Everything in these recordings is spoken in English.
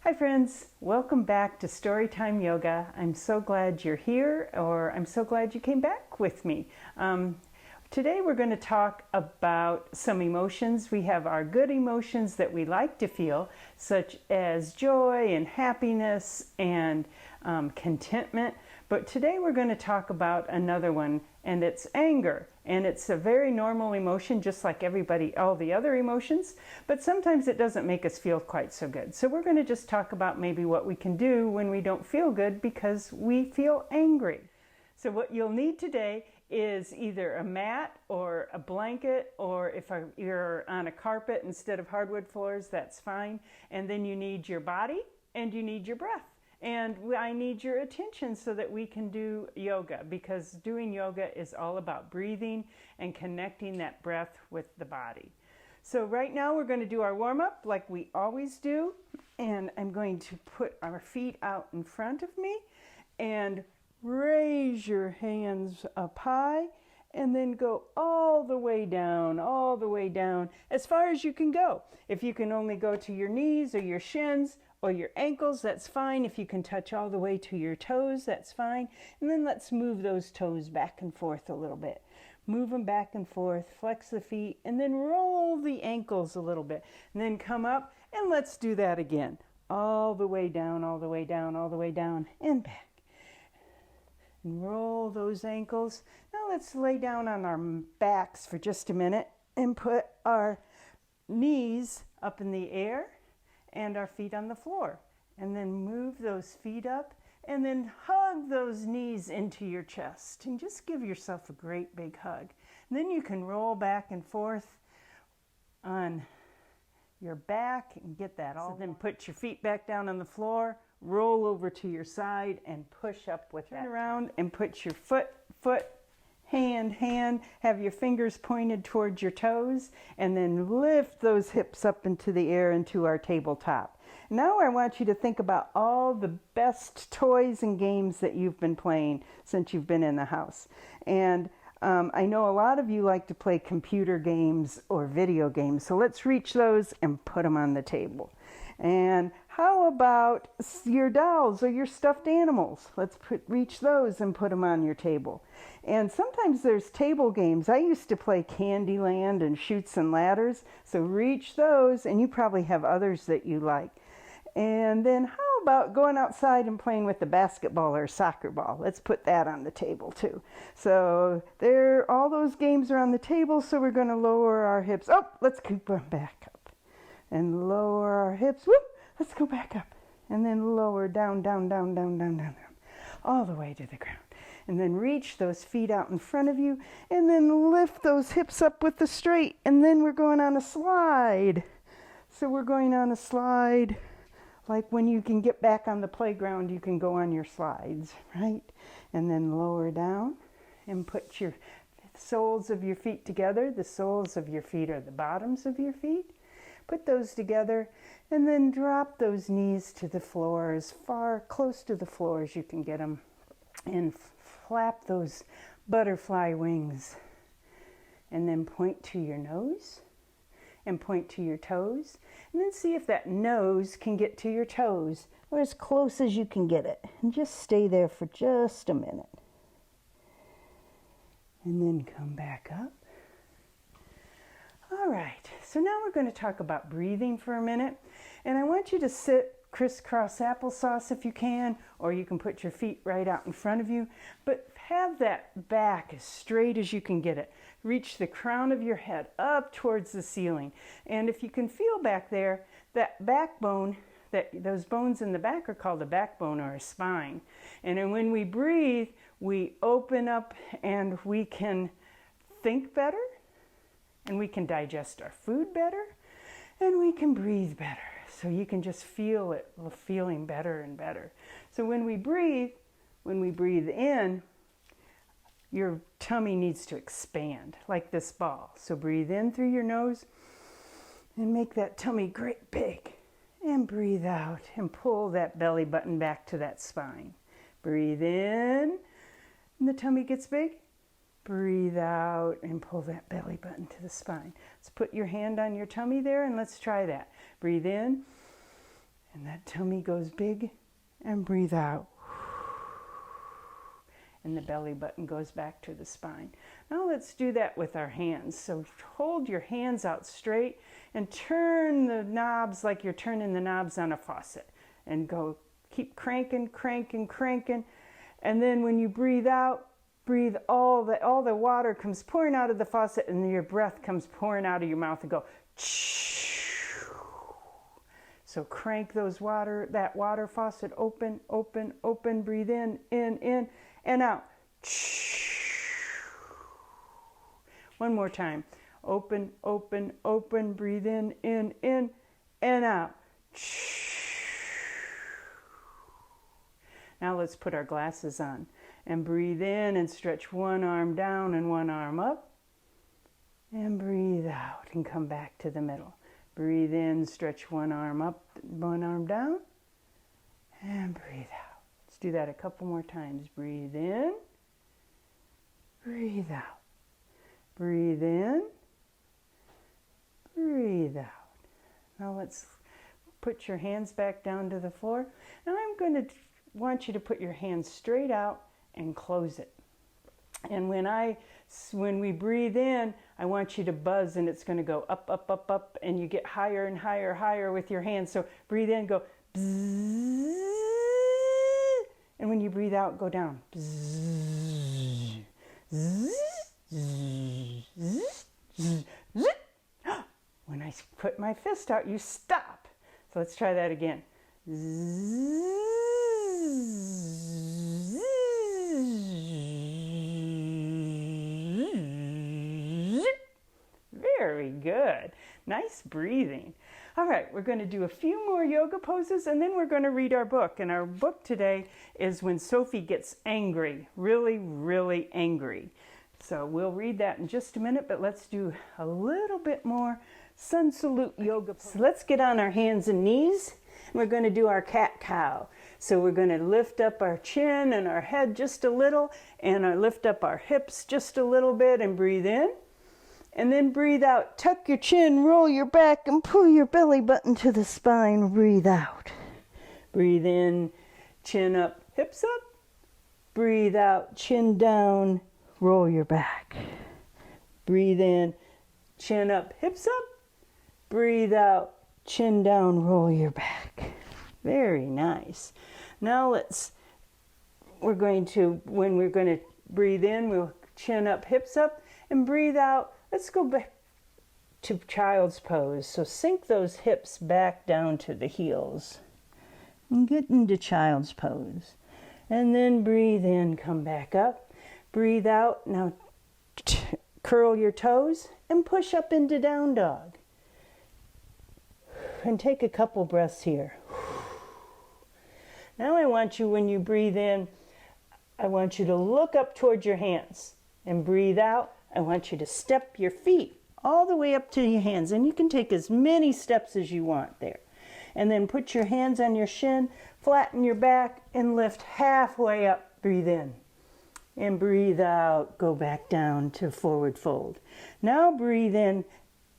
Hi friends, welcome back to Storytime Yoga. I'm so glad you're here, or I'm so glad you came back with me. Today we're going to talk about some emotions. We have our good emotions that we like to feel, such as joy and happiness and contentment. But today we're going to talk about another one, and it's anger. And it's a very normal emotion, just like all the other emotions, but sometimes it doesn't make us feel quite so good. So we're going to just talk about maybe what we can do when we don't feel good because we feel angry. So what you'll need today is either a mat or a blanket, or if you're on a carpet instead of hardwood floors, that's fine. And then you need your body and you need your breath. And I need your attention so that we can do yoga, because doing yoga is all about breathing and connecting that breath with the body. So right now we're going to do our warm-up like we always do. And I'm going to put our feet out in front of me and raise your hands up high and then go all the way down, as far as you can go. If you can only go to your knees or your shins, or your ankles, that's fine. If you can touch all the way to your toes, that's fine. And then let's move those toes back and forth a little bit. Move them back and forth, flex the feet, and then roll the ankles a little bit. And then come up, and let's do that again. All the way down, all the way down, all the way down, and back. And roll those ankles. Now let's lay down on our backs for just a minute and put our knees up in the air and our feet on the floor. And then move those feet up and then hug those knees into your chest and just give yourself a great big hug. And then you can roll back and forth on your back and get that all. So then put your feet back down on the floor, roll over to your side and push up with that. Turn around and put your foot, hand, have your fingers pointed towards your toes, and then lift those hips up into the air into our tabletop. Now I want you to think about all the best toys and games that you've been playing since you've been in the house. And I know a lot of you like to play computer games or video games, so let's reach those and put them on the table. And how about your dolls or your stuffed animals? Let's reach those and put them on your table. And sometimes there's table games. I used to play Candyland and Chutes and Ladders, so reach those, and you probably have others that you like. And then how about going outside and playing with the basketball or soccer ball? Let's put that on the table too. So all those games are on the table, so we're going to lower our hips. Oh, let's keep them back up. And lower our hips. Whoop, let's go back up. And then lower down, all the way to the ground. And then reach those feet out in front of you. And then lift those hips up with the straight. And then we're going on a slide. So we're going on a slide. Like when you can get back on the playground, you can go on your slides, right? And then lower down and put your soles of your feet together. The soles of your feet are the bottoms of your feet. Put those together and then drop those knees to the floor, as far close to the floor as you can get them. And flap those butterfly wings. And then point to your nose and point to your toes. And then see if that nose can get to your toes, or as close as you can get it. And just stay there for just a minute. And then come back up. All right, so now we're going to talk about breathing for a minute. And I want you to sit crisscross applesauce if you can, or you can put your feet right out in front of you. But have that back as straight as you can get it. Reach the crown of your head up towards the ceiling. And if you can feel back there, that backbone, those bones in the back are called a backbone or a spine. And then when we breathe, we open up and we can think better. And we can digest our food better, and we can breathe better. So you can just feel it feeling better and better. So when we breathe in, your tummy needs to expand like this ball. So breathe in through your nose and make that tummy great big. And breathe out and pull that belly button back to that spine. Breathe in, and the tummy gets big. Breathe out and pull that belly button to the spine. Let's put your hand on your tummy there and let's try that. Breathe in And that tummy goes big, and breathe out. And the belly button goes back to the spine. Now let's do that with our hands. So hold your hands out straight and turn the knobs like you're turning the knobs on a faucet. And go, keep cranking, cranking, cranking. And then when you breathe out, breathe all the water comes pouring out of the faucet, and your breath comes pouring out of your mouth, and go. So crank that water faucet open, open, open. Breathe in, and out. One more time. Open, open, open. Breathe in, and out. Now let's put our glasses on and breathe in and stretch one arm down and one arm up. And breathe out and come back to the middle. Breathe in, stretch one arm up, one arm down, and breathe out. Let's do that a couple more times. Breathe in, breathe out. Breathe in, breathe out. Now let's put your hands back down to the floor. Now I'm going to want you to put your hands straight out and close it. And when we breathe in, I want you to buzz, and it's going to go up, up, up, up, and you get higher and higher, higher with your hands. So breathe in, go bzzz, and when you breathe out, go down. Bzzz, zzz, zzz, zzz, zzz, zzz. When I put my fist out, you stop. So let's try that again. Zzz, very good. Nice breathing. All right, we're going to do a few more yoga poses, and then we're going to read our book. And our book today is When Sophie Gets Angry, really, really angry. So we'll read that in just a minute, but let's do a little bit more sun salute yoga pose. So let's get on our hands and knees. We're going to do our cat-cow. So we're going to lift up our chin and our head just a little, and lift up our hips just a little bit, and breathe in. And then breathe out. Tuck your chin, roll your back, and pull your belly button to the spine. Breathe out. Breathe in, chin up, hips up. Breathe out, chin down, roll your back. Breathe in, chin up, hips up. Breathe out, chin down, roll your back. Very nice. Now when we're going to breathe in, we'll chin up, hips up, and breathe out. Let's go back to child's pose. So sink those hips back down to the heels. And get into child's pose. And then breathe in, come back up. Breathe out. Now curl your toes and push up into down dog. And take a couple breaths here. Now I want you, when you breathe in, I want you to look up towards your hands. And breathe out. I want you to step your feet all the way up to your hands. And you can take as many steps as you want there. And then put your hands on your shin, flatten your back, and lift halfway up. Breathe in. And breathe out. Go back down to forward fold. Now breathe in.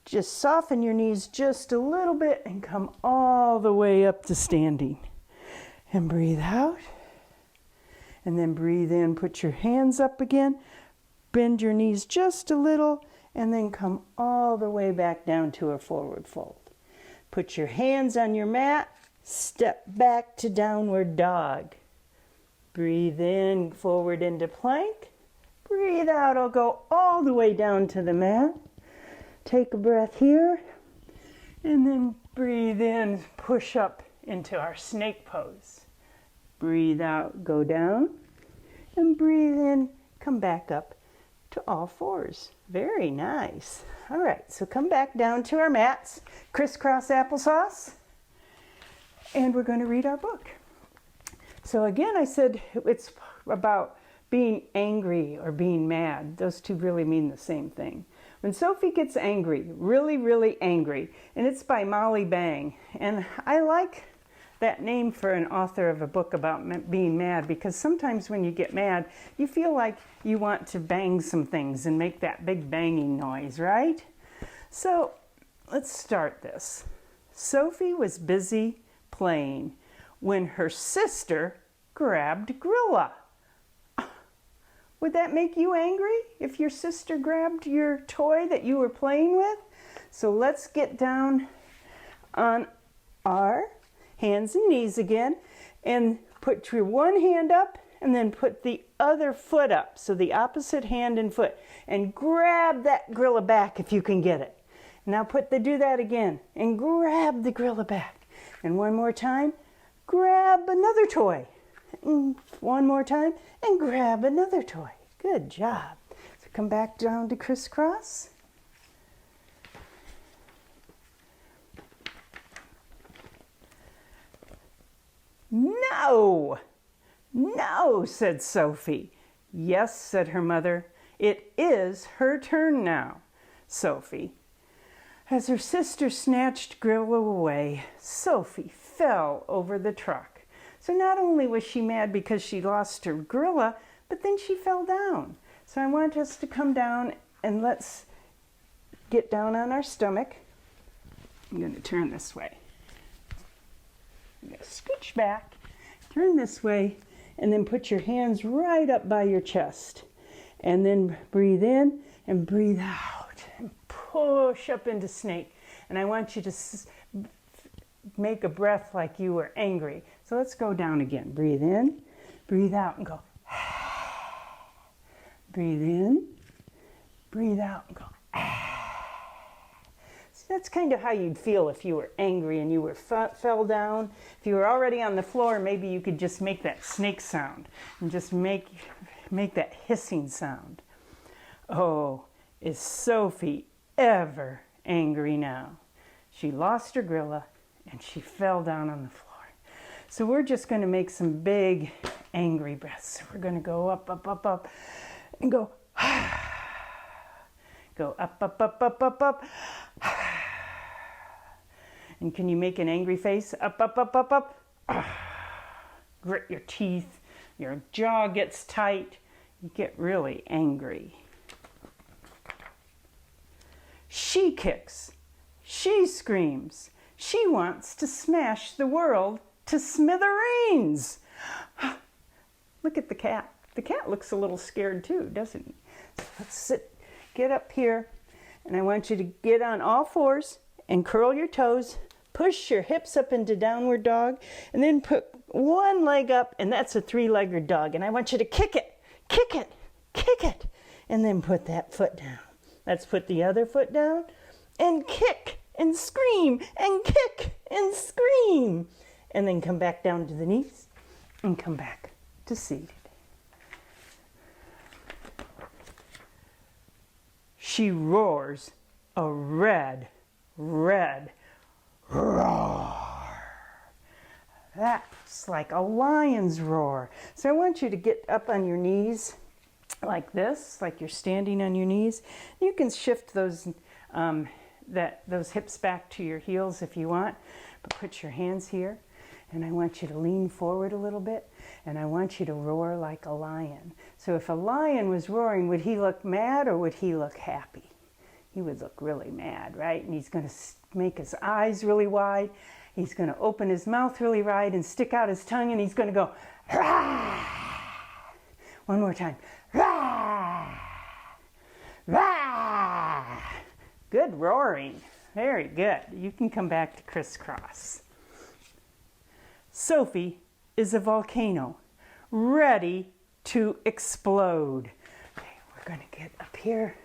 Just soften your knees just a little bit and come all the way up to standing. And breathe out. And then breathe in. Put your hands up again. Bend your knees just a little, and then come all the way back down to a forward fold. Put your hands on your mat, step back to downward dog. Breathe in, forward into plank. Breathe out, I'll go all the way down to the mat. Take a breath here, and then breathe in, push up into our snake pose. Breathe out, go down, and breathe in, come back up to all fours. Very nice. All right, so come back down to our mats, crisscross applesauce, and we're going to read our book. So again, I said it's about being angry or being mad. Those two really mean the same thing. When Sophie Gets Angry, really, really angry, and it's by Molly Bang. And I like that name for an author of a book about being mad, because sometimes when you get mad, you feel like you want to bang some things and make that big banging noise, right? So let's start this. Sophie was busy playing when her sister grabbed Grilla. Would that make you angry if your sister grabbed your toy that you were playing with? So let's get down on our hands and knees again and put your one hand up and then put the other foot up. So the opposite hand and foot. And grab that Grilla back if you can get it. Now do that again and grab the Grilla back. And one more time, grab another toy. And one more time and grab another toy. Good job. So come back down to crisscross. No, no, said Sophie. Yes, said her mother. It is her turn now, Sophie. As her sister snatched Grilla away, Sophie fell over the truck. So not only was she mad because she lost her Grilla, but then she fell down. So I want us to come down and let's get down on our stomach. I'm going to turn this way. I'm going to scooch back, turn this way, and then put your hands right up by your chest. And then breathe in and breathe out and push up into snake. And I want you to make a breath like you were angry. So let's go down again. Breathe in, breathe out, and go. Breathe in, breathe out, and go. So that's kind of how you'd feel if you were angry and you were fell down. If you were already on the floor, maybe you could just make that snake sound and just make that hissing sound. Oh, is Sophie ever angry now? She lost her Grilla and she fell down on the floor. So we're just going to make some big angry breaths. We're going to go up, up, up, up, and go, go up, up, up, up, up, up. And can you make an angry face? Up, up, up, up, up. Grit your teeth. Your jaw gets tight. You get really angry. She kicks. She screams. She wants to smash the world to smithereens. Look at the cat. The cat looks a little scared too, doesn't he? So let's get up here, and I want you to get on all fours and curl your toes. Push your hips up into downward dog, and then put one leg up, and that's a three-legged dog. And I want you to kick it, kick it, kick it, and then put that foot down. Let's put the other foot down, and kick, and scream, and kick, and scream. And then come back down to the knees, and come back to seated. She roars a red, red roar. That's like a lion's roar. So I want you to get up on your knees like this, like you're standing on your knees. You can shift those hips back to your heels if you want, but put your hands here. And I want you to lean forward a little bit, and I want you to roar like a lion. So if a lion was roaring, would he look mad or would he look happy? He would look really mad, right? And he's going to make his eyes really wide. He's going to open his mouth really wide and stick out his tongue, and he's going to go, rah! One more time. Rah! Rah! Good roaring. Very good. You can come back to crisscross. Sophie is a volcano, ready to explode. Okay, we're going to get up here,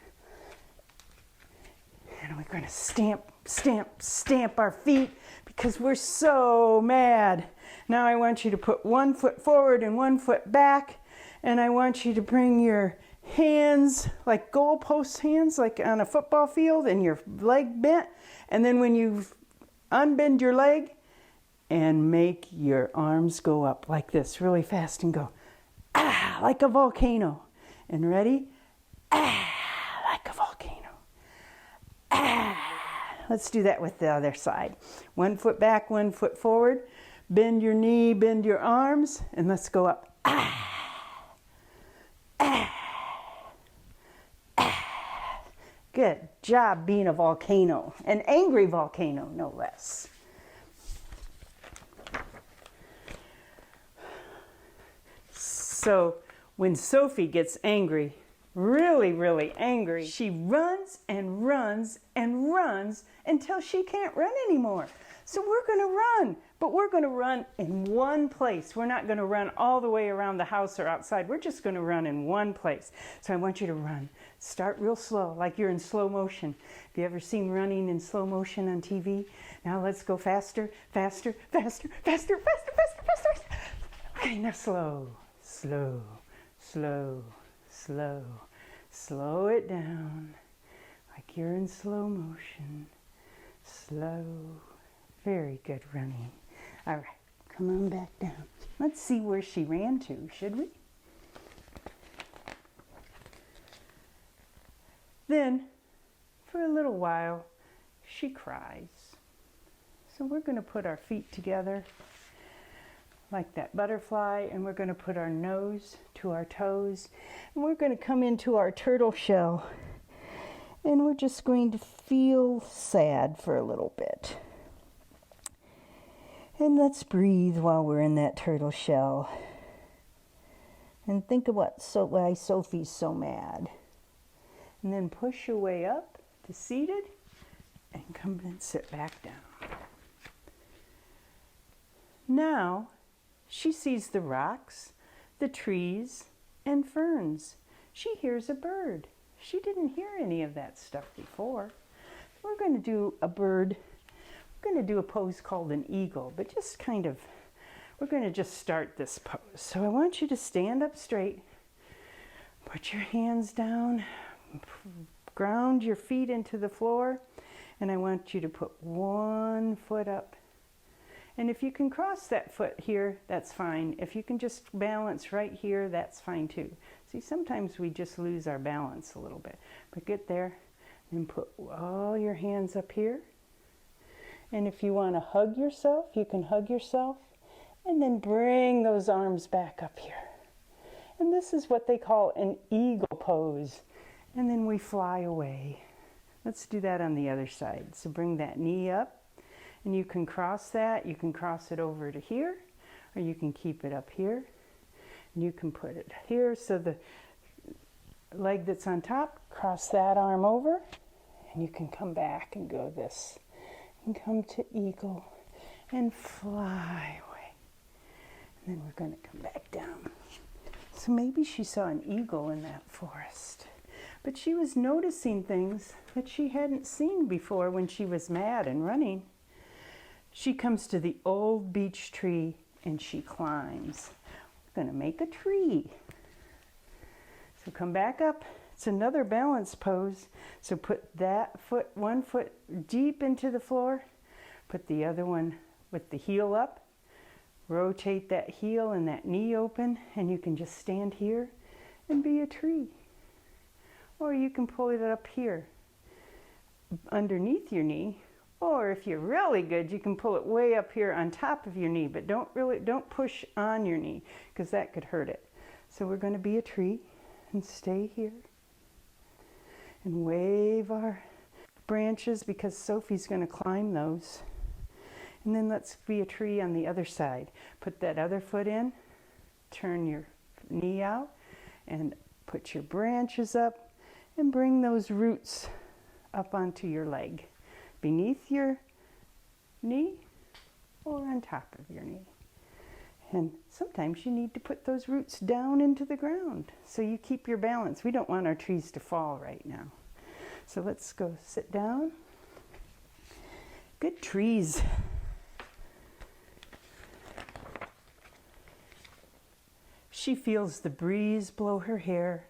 and we're going to stamp, stamp, stamp our feet because we're so mad. Now I want you to put one foot forward and one foot back, and I want you to bring your hands like goalpost hands, like on a football field, and your leg bent, and then when you unbend your leg, and make your arms go up like this really fast and go, ah, like a volcano. And ready? Ah, like a volcano. Ah. Let's do that with the other side. One foot back, one foot forward. Bend your knee, bend your arms, and let's go up. Ah. Ah. Ah. Good job being a volcano. An angry volcano, no less. So when Sophie gets angry, really, really angry, she runs and runs and runs until she can't run anymore. So we're going to run, but we're going to run in one place. We're not going to run all the way around the house or outside. We're just going to run in one place. So I want you to run. Start real slow, like you're in slow motion. Have you ever seen running in slow motion on TV? Now let's go faster, faster, faster, faster, faster, faster, faster. Okay, now slow, slow, slow, slow. Slow it down, like you're in slow motion. Slow. Very good running. All right, come on back down. Let's see where she ran to, should we? Then, for a little while, she cries. So we're going to put our feet together like that butterfly, and we're going to put our nose to our toes, and we're going to come into our turtle shell, and we're just going to feel sad for a little bit. And let's breathe while we're in that turtle shell. And think of why Sophie's so mad. And then push your way up to seated and come and sit back down. Now, she sees the rocks, the trees, and ferns. She hears a bird. She didn't hear any of that stuff before. We're going to do a bird. We're going to do a pose called an eagle, but we're going to just start this pose. So I want you to stand up straight, put your hands down, ground your feet into the floor, and I want you to put one foot up. And if you can cross that foot here, that's fine. If you can just balance right here, that's fine too. See, sometimes we just lose our balance a little bit. But get there and put all your hands up here. And if you want to hug yourself, you can hug yourself. And then bring those arms back up here. And this is what they call an eagle pose. And then we fly away. Let's do that on the other side. So bring that knee up. And you can cross that. You can cross it over to here. Or you can keep it up here. And you can put it here. So the leg that's on top, cross that arm over. And you can come back and go this. And come to eagle. And fly away. And then we're going to come back down. So maybe she saw an eagle in that forest. But she was noticing things that she hadn't seen before when she was mad and running. She comes to the old beech tree and she climbs. We're going to make a tree. So come back up. It's another balance pose. So put that foot, one foot deep into the floor. Put the other one with the heel up. Rotate that heel and that knee open, and you can just stand here and be a tree. Or you can pull it up here underneath your knee. Or if you're really good, you can pull it way up here on top of your knee, but don't push on your knee because that could hurt it. So we're going to be a tree and stay here and wave our branches because Sophie's going to climb those. And then let's be a tree on the other side. Put that other foot in, turn your knee out, and put your branches up, and bring those roots up onto your leg, beneath your knee or on top of your knee. And sometimes you need to put those roots down into the ground so you keep your balance. We don't want our trees to fall right now. So let's go sit down. Good trees. She feels the breeze blow her hair.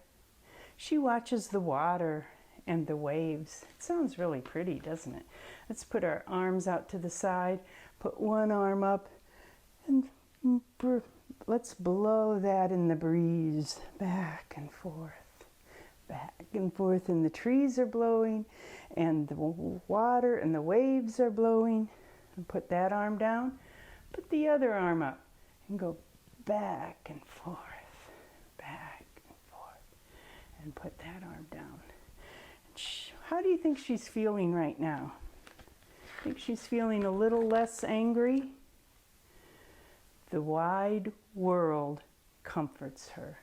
She watches the water and the waves. It sounds really pretty, doesn't it? Let's put our arms out to the side, put one arm up, and let's blow that in the breeze, back and forth, and the trees are blowing, and the water and the waves are blowing. And put that arm down, put the other arm up, and go back and forth, and put that arm down. How do you think she's feeling right now? Think she's feeling a little less angry? The wide world comforts her.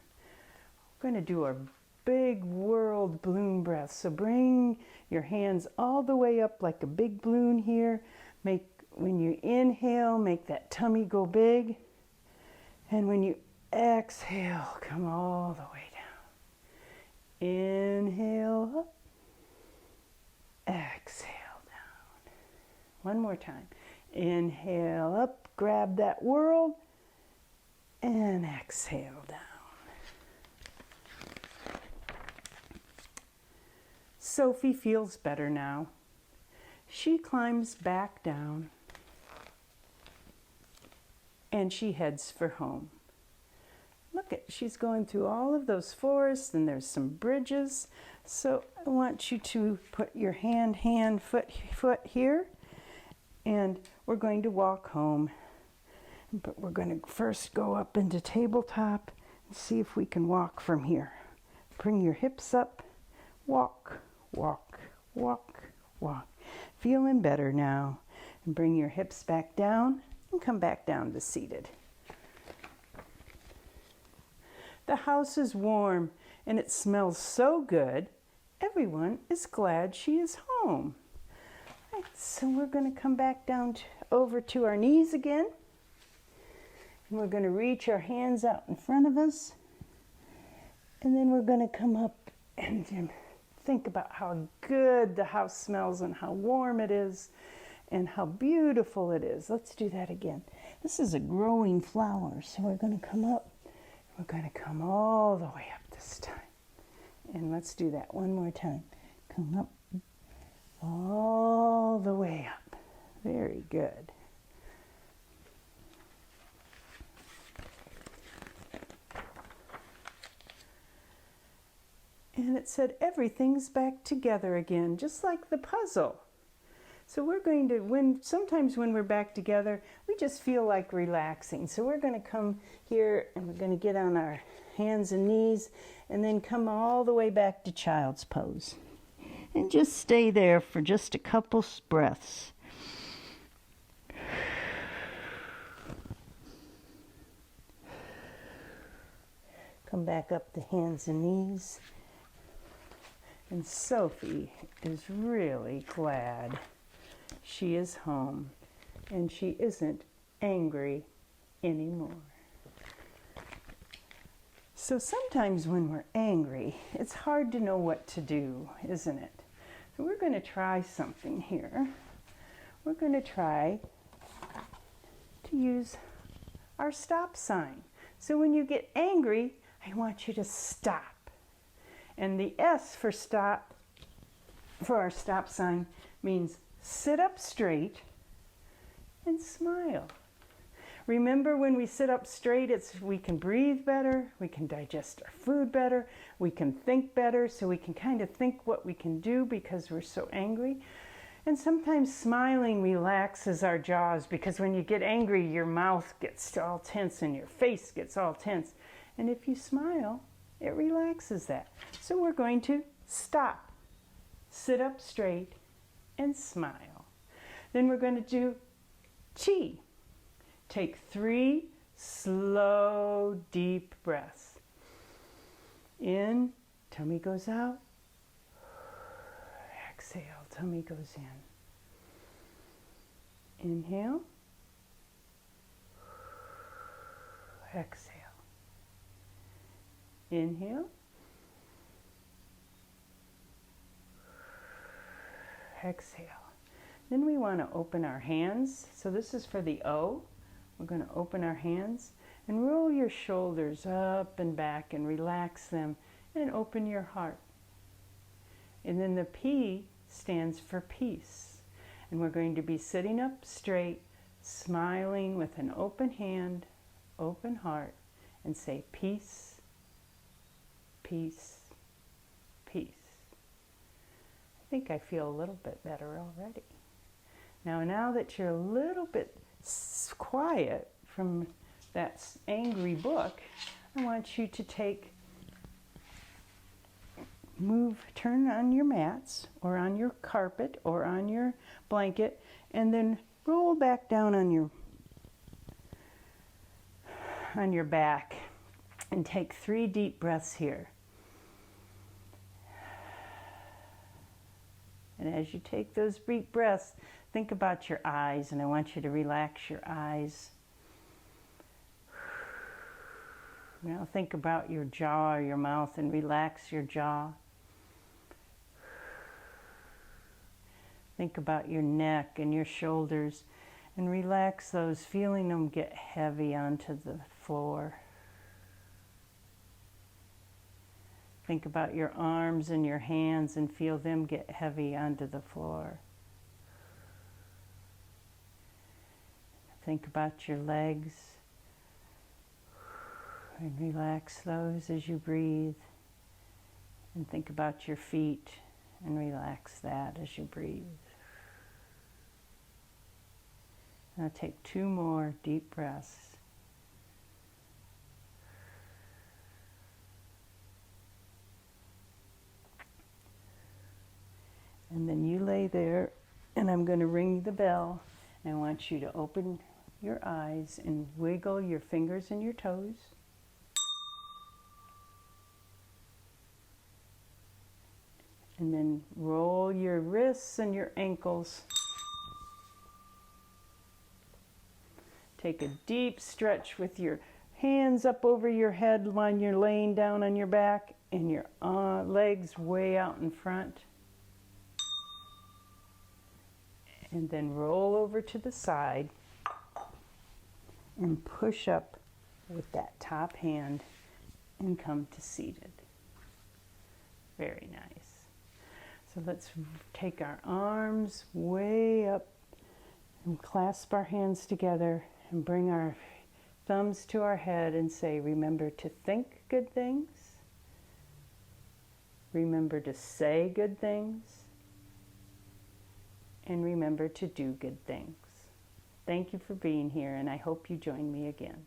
We're going to do our big world balloon breath. So bring your hands all the way up like a big balloon here. When you inhale, make that tummy go big. And when you exhale, come all the way down. Inhale up, exhale down. One more time. Inhale up, grab that world, and exhale down. Sophie feels better now. She climbs back down and she heads for home. She's going through all of those forests and there's some bridges. So I want you to put your foot here, and we're going to walk home. But we're going to first go up into tabletop and see if we can walk from here. Bring your hips up, walk, walk, walk, walk. Feeling better now. And bring your hips back down and come back down to seated. The house is warm and it smells so good. Everyone is glad she is home. Right, so we're going to come back down over to our knees again. And we're going to reach our hands out in front of us. And then we're going to come up and think about how good the house smells and how warm it is and how beautiful it is. Let's do that again. This is a growing flower, so we're going to come up. We're going to come all the way up this time. And let's do that one more time. Come up all the way up. Very good. And it said everything's back together again, just like the puzzle. So we're going to, sometimes when we're back together, we just feel like relaxing. So we're going to come here and we're going to get on our hands and knees and then come all the way back to child's pose. And just stay there for just a couple breaths. Come back up to hands and knees. And Sophie is really glad she is home and she isn't angry anymore. So sometimes when we're angry, it's hard to know what to do, isn't it? So we're going to try something here. We're going to try to use our stop sign. So when you get angry, I want you to stop. And the S for stop, for our stop sign, means sit up straight and smile. Remember, when we sit up straight, we can breathe better, we can digest our food better, we can think better, so we can kind of think what we can do because we're so angry. And sometimes smiling relaxes our jaws, because when you get angry, your mouth gets all tense and your face gets all tense. And if you smile, it relaxes that. So we're going to stop, sit up straight, and smile. Then we're going to do chi. Take 3 slow, deep breaths. In, tummy goes out. Exhale, tummy goes in. Inhale. Exhale. Inhale. Exhale. Then we want to open our hands. So this is for the O. We're going to open our hands and roll your shoulders up and back and relax them and open your heart. And then the P stands for peace. And we're going to be sitting up straight, smiling with an open hand, open heart, and say peace, peace, peace. I think I feel a little bit better already. Now that you're a little bit quiet from that angry book, I want you to turn on your mats or on your carpet or on your blanket, and then roll back down on your back And take 3 deep breaths here. And as you take those deep breaths, think about your eyes, and I want you to relax your eyes. Now think about your jaw or your mouth and relax your jaw. Think about your neck and your shoulders and relax those, feeling them get heavy onto the floor. Think about your arms and your hands and feel them get heavy onto the floor. Think about your legs and relax those as you breathe. And think about your feet and relax that as you breathe. Now take 2 more deep breaths. And then you lay there, and I'm going to ring the bell. And I want you to open your eyes and wiggle your fingers and your toes. And then roll your wrists and your ankles. Take a deep stretch with your hands up over your head when you're laying down on your back and your legs way out in front. And then roll over to the side and push up with that top hand and come to seated. Very nice. So let's take our arms way up and clasp our hands together and bring our thumbs to our head and say, remember to think good things. Remember to say good things. And remember to do good things. Thank you for being here, and I hope you join me again.